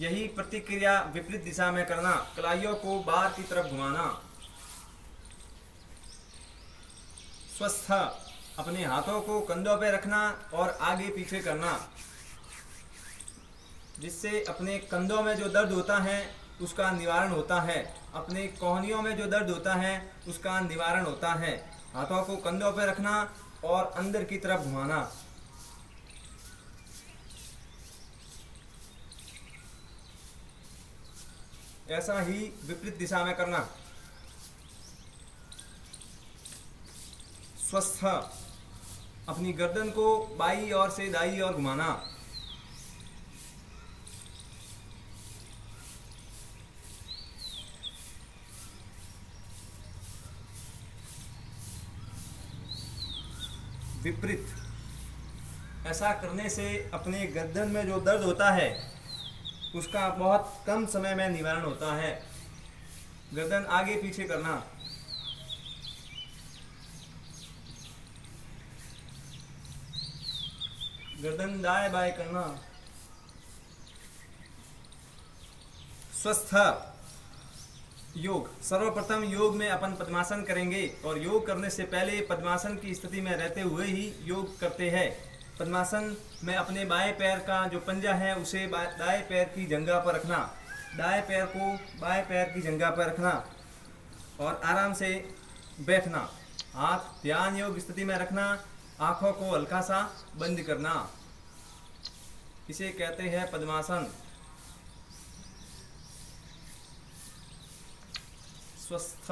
यही प्रतिक्रिया विपरीत दिशा में करना, कलाइयों को बाहर की तरफ घुमाना। स्वस्थ, अपने हाथों को कंधों पे रखना और आगे पीछे करना, जिससे अपने कंधों में जो दर्द होता है उसका निवारण होता है, अपने कोहनियों में जो दर्द होता है उसका निवारण होता है। हाथों को कंधों पे रखना और अंदर की तरफ घुमाना। ऐसा ही विपरीत दिशा में करना। स्वस्थ, अपनी गर्दन को बाईं ओर से दाईं ओर घुमाना। विपरीत, ऐसा करने से अपने गर्दन में जो दर्द होता है उसका बहुत कम समय में निवारण होता है। गर्दन आगे पीछे करना। गर्दन दाएं बाएं करना। स्वस्थ योग, सर्वप्रथम योग में अपन पद्मासन करेंगे और योग करने से पहले पद्मासन की स्थिति में रहते हुए ही योग करते हैं। पद्मासन में अपने बाएं पैर का जो पंजा है उसे दाएं पैर की जंघा पर रखना, दाएं पैर को बाएं पैर की जंघा पर रखना और आराम से बैठना। हाथ ध्यान योग स्थिति में रखना, आँखों को हल्का सा बंद करना। इसे कहते हैं पद्मासन। स्वस्थ,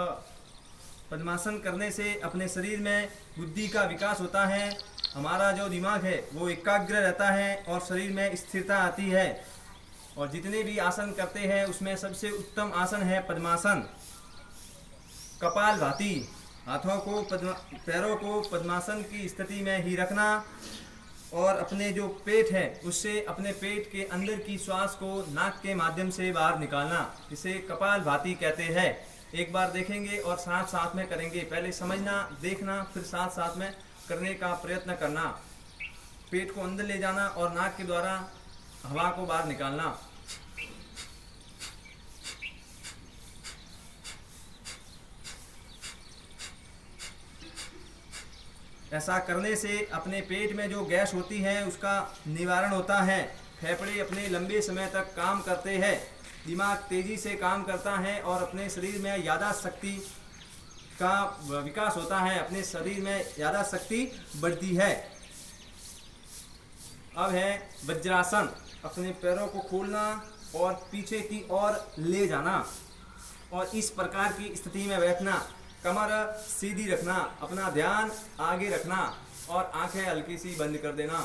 पद्मासन करने से अपने शरीर में बुद्धि का विकास होता है, हमारा जो दिमाग है वो एकाग्र रहता है और शरीर में स्थिरता आती है। और जितने भी आसन करते हैं उसमें सबसे उत्तम आसन है पद्मासन। कपालभाति, हाथों को पैरों को पद्मासन की स्थिति में ही रखना और अपने जो पेट है उससे अपने पेट के अंदर की श्वास को नाक के माध्यम से बाहर निकालना, इसे कपालभाति कहते हैं। एक बार देखेंगे और साथ साथ में करेंगे। पहले समझना, देखना, फिर साथ साथ में करने का प्रयत्न करना। पेट को अंदर ले जाना और नाक के द्वारा हवा को बाहर निकालना। ऐसा करने से अपने पेट में जो गैस होती है उसका निवारण होता है। फेफड़े अपने लंबे समय तक काम करते हैं, दिमाग तेजी से काम करता है और अपने शरीर में याददाश्त शक्ति का विकास होता है, अपने शरीर में याददाश्त शक्ति बढ़ती है। अब है वज्रासन, अपने पैरों को खोलना और पीछे की ओर ले जाना और इस प्रकार की स्थिति में बैठना, कमर सीधी रखना, अपना ध्यान आगे रखना और आंखें हल्की सी बंद कर देना।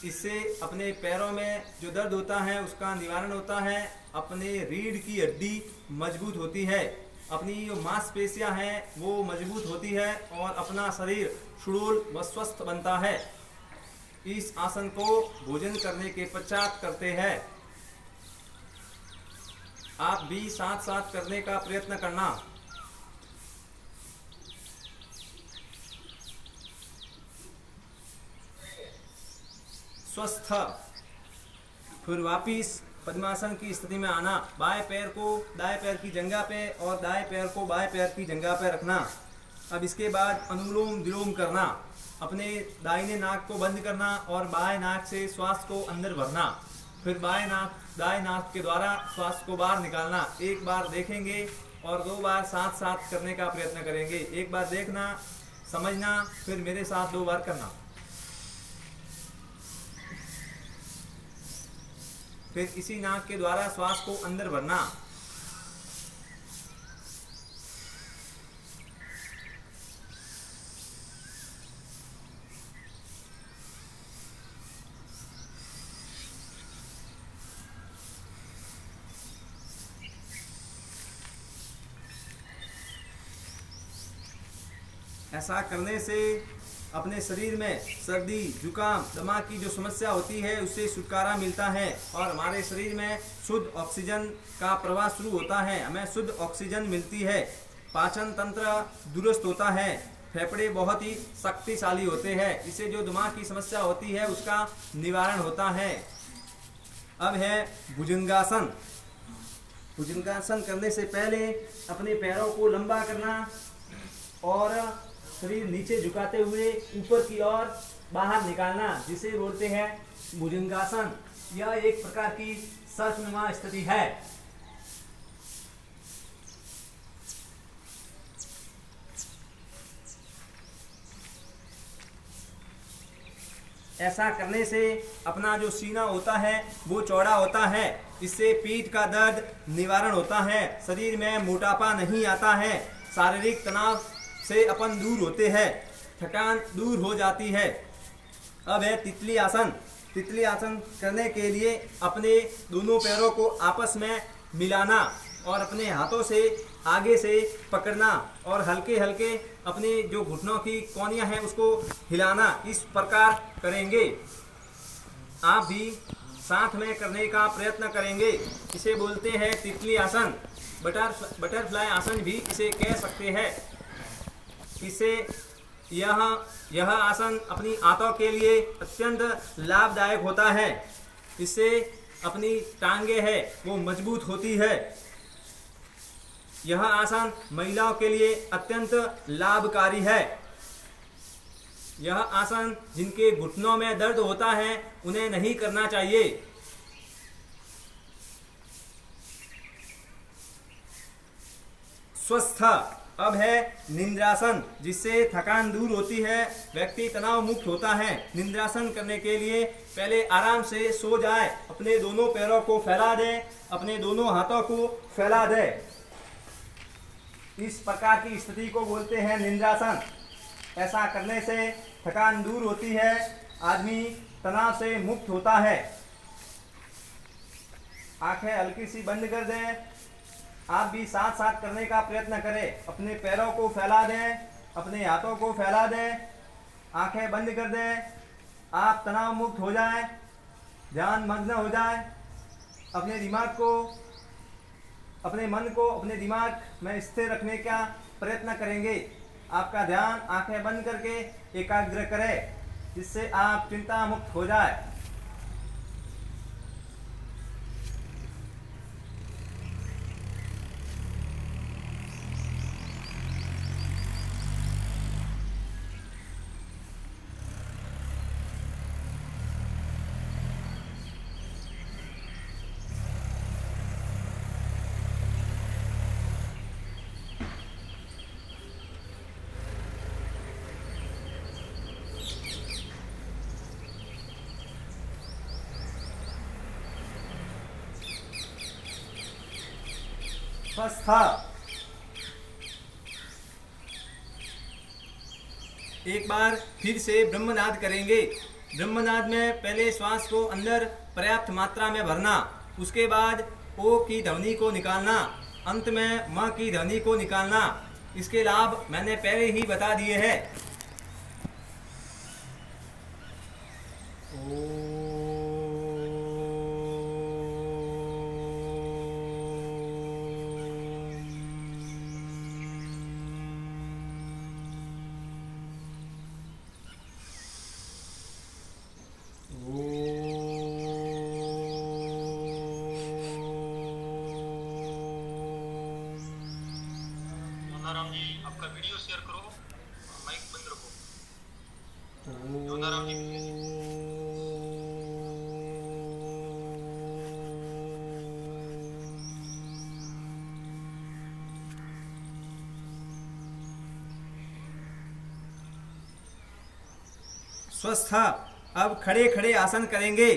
इससे अपने पैरों में जो दर्द होता है उसका निवारण होता है, अपने रीढ़ की हड्डी मजबूत होती है, अपनी जो मांसपेशियां हैं वो मजबूत होती है और अपना शरीर सुडौल व स्वस्थ बनता है। इस आसन को भोजन करने के पश्चात करते हैं। आप भी साथ साथ करने का प्रयत्न करना। स्वस्थ, फिर वापिस पद्मासन की स्थिति में आना। बाएं पैर को दाएं पैर की जंघा पे और दाएं पैर को बाएं पैर की जंघा पे रखना। अब इसके बाद अनुलोम विलोम करना, अपने दाहिने नाक को बंद करना और बाएं नाक से श्वास को अंदर भरना, फिर दाएं नाक के द्वारा श्वास को बाहर निकालना। एक बार देखेंगे और 2 बार साथ साथ करने का प्रयत्न करेंगे। एक बार देखना, समझना, फिर मेरे साथ 2 बार करना। फिर इसी नाक के द्वारा श्वास को अंदर भरना। ऐसा करने से अपने शरीर में सर्दी, जुकाम, दमा की जो समस्या होती है उससे छुटकारा मिलता है और हमारे शरीर में शुद्ध ऑक्सीजन का प्रवाह शुरू होता है, हमें शुद्ध ऑक्सीजन मिलती है। पाचन तंत्र दुरुस्त होता है, फेफड़े बहुत ही शक्तिशाली होते हैं, इससे जो दिमाग की समस्या होती है उसका निवारण होता है। अब है भुजंगासन। भुजंगासन करने से पहले अपने पैरों को लंबा करना और शरीर नीचे झुकाते हुए ऊपर की ओर बाहर निकालना, जिसे बोलते हैं भुजंगासन। यह एक प्रकार की सर्पनुमा स्थिति है। ऐसा करने से अपना जो सीना होता है वो चौड़ा होता है। इससे पीठ का दर्द निवारण होता है, शरीर में मोटापा नहीं आता है, शारीरिक तनाव से अपन दूर होते हैं, थकान दूर हो जाती है। अब है तितली आसन। तितली आसन करने के लिए अपने दोनों पैरों को आपस में मिलाना और अपने हाथों से आगे से पकड़ना और हल्के हल्के अपने जो घुटनों की कोनियां हैं उसको हिलाना। इस प्रकार करेंगे। आप भी साथ में करने का प्रयत्न करेंगे। इसे बोलते हैं तितली आसन, बटरफ्लाई आसन भी इसे कह सकते हैं। इसे यह आसन अपनी आंतों के लिए अत्यंत लाभदायक होता है। इससे अपनी टांगे है वो मजबूत होती है। यह आसन महिलाओं के लिए अत्यंत लाभकारी है। यह आसन जिनके घुटनों में दर्द होता है उन्हें नहीं करना चाहिए। स्वस्थ। अब है निंद्रासन, जिससे थकान दूर होती है, व्यक्ति तनाव मुक्त होता है। निंद्रासन करने के लिए पहले आराम से सो जाए, अपने दोनों पैरों को फैला दे, अपने दोनों हाथों को फैला दे। इस प्रकार की स्थिति को बोलते हैं निंद्रासन। ऐसा करने से थकान दूर होती है, आदमी तनाव से मुक्त होता है। आंखें हल्की सी बंद कर दें। आप भी साथ साथ करने का प्रयत्न करें। अपने पैरों को फैला दें, अपने हाथों को फैला दें, आंखें बंद कर दें। आप तनाव मुक्त हो जाएं, ध्यान मग्न हो जाए। अपने दिमाग को, अपने मन को अपने दिमाग में स्थिर रखने का प्रयत्न करेंगे। आपका ध्यान आंखें बंद करके एकाग्र करें, जिससे आप चिंता मुक्त हो जाए। स्वस्थ। एक बार फिर से ब्रह्मनाद करेंगे। ब्रह्मनाद में पहले श्वास को अंदर पर्याप्त मात्रा में भरना, उसके बाद ओ की ध्वनि को निकालना, अंत में म की ध्वनि को निकालना। इसके लाभ मैंने पहले ही बता दिए हैं। जोनाराम जी आपका वीडियो शेयर करो और माइक बंद रखो। जोनाराम जी स्वस्थ। अब खड़े खड़े आसन करेंगे।